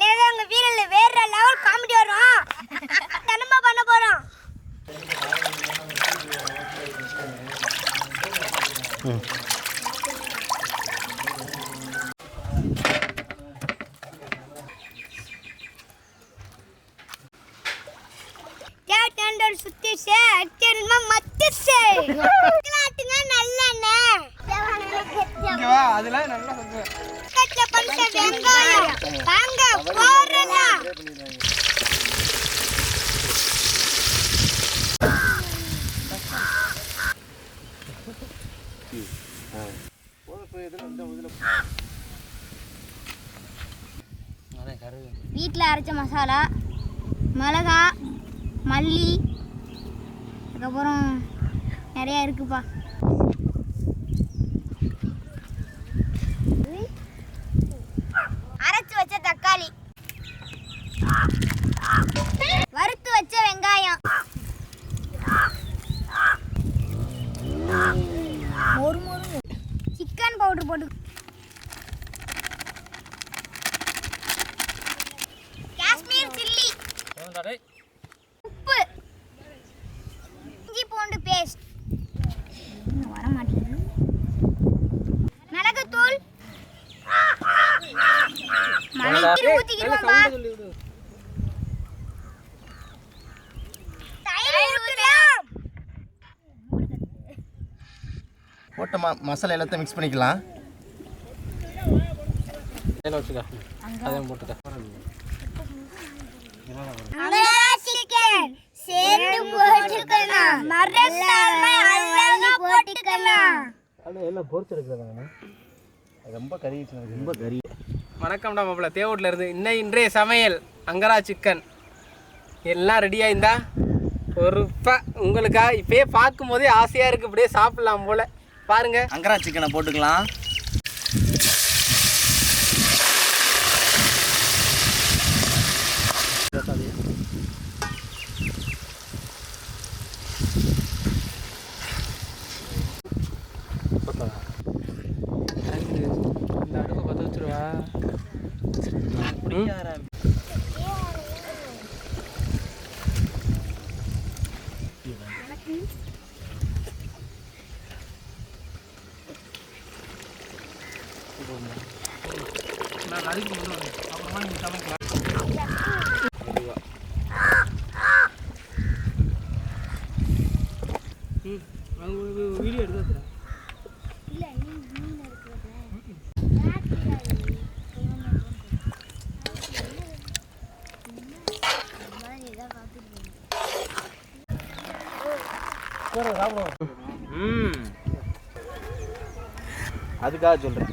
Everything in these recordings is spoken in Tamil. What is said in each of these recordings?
நேரா உங்க வீரல்ல வேற லெவல் காமெடி வரும். தனமா பண்ண போறோம். டேண்டர் சுத்திச்சே அச்சரிமா மத்திச்சே. காட்டுங்க நல்லண்ணே. ஓகேவா? அதெல்லாம் நல்லா சொல்லுங்க. கட்ட பல்ச வெங்காயம் வாங்க போறலாம். வீட்டில் அரைச்ச மசாலா, மிளகா, மல்லி, அதுக்கப்புறம் நிறையா இருக்குப்பா. அரைச்சு வச்ச தக்காளி, வறுத்து வச்ச வெங்காயம், சிக்கன் பவுடர் போட்டு, காஷ்மீர் சில்லி, உப்பு, இஞ்சி பூண்டு பேஸ்ட், வர மாட்டேங்குது, மிளகுத்தூள், மலைக்கு ஊத்திக்கிறோம்பா. போட்ட மசாலா எல்லாத்தையும் மிக்ஸ் பண்ணிக்கலாம். சிக்கன் சேர்த்து போட்டுக்கலாம். மறக்காம அழகா போட்டுக்கலாம். எல்லாம் பொரிச்சு எடுக்கிறதாங்க. ரொம்ப கறி, ரொம்ப கறி. வணக்கம்டா மாப்பிள்ள, தேவூட்டில் இருந்து இன்றைய சமையல் அங்கரா சிக்கன் எல்லாம் ரெடியாக இருந்தா பொறுப்பா உங்களுக்கா இப்பயே பார்க்கும் போதே ஆசையாக இருக்குது. இப்படியே சாப்பிட்லாம் போல் பாருங்க. அங்கரா சிக்கனை போட்டுக்கலாம். இந்த அடுப்பை பற்ற வச்சுருவா. நான் அதுக்கு அப்புறமா நீங்கள் சமைக்கலாம். வீடியோ எடுத்து அதுக்காக சொல்கிறேன்.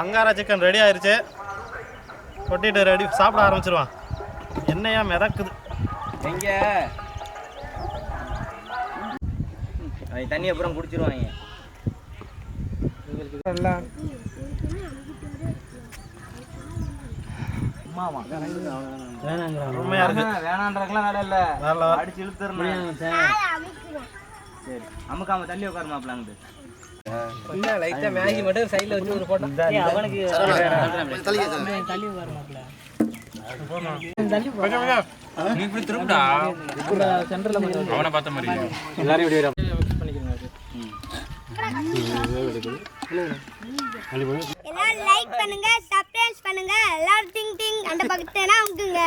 அங்காரா சிக்கன் ரெடி ஆயிடுச்சு. கொட்டிட்டு ரெடி சாப்பிட ஆரம்பிச்சிருவான். எண்ணெயா மிதக்குது. எங்கே தண்ணி அப்புறம் குடிச்சிருவாங்க. எல்லாம் உண்மையா இருக்கு. வேணான்றதுக்கெல்லாம் வேலை இல்லை. வேலை அடிச்சு இழுத்துறணும். சரி, அமுக்காம தள்ளி உட்காருமாப்லாங்க. லைட்டாக மேகி மட்டும் சைடில் வச்சு ஒரு போட்டோம். அவனுக்கு தள்ளி உட்காருமாப்ல. நீ இப்படி திரும்படா. சென்டரில் அவனை பார்த்த மாதிரி எல்லாரும் வீடியோ பண்ணிக்கிறேன். எல்லாரும் லைக் பண்ணுங்க, சப்ஸ்கிரைப் பண்ணுங்க. எல்லாரும் டிங் டிங் அந்த பக்கத்துல அமுக்குங்க.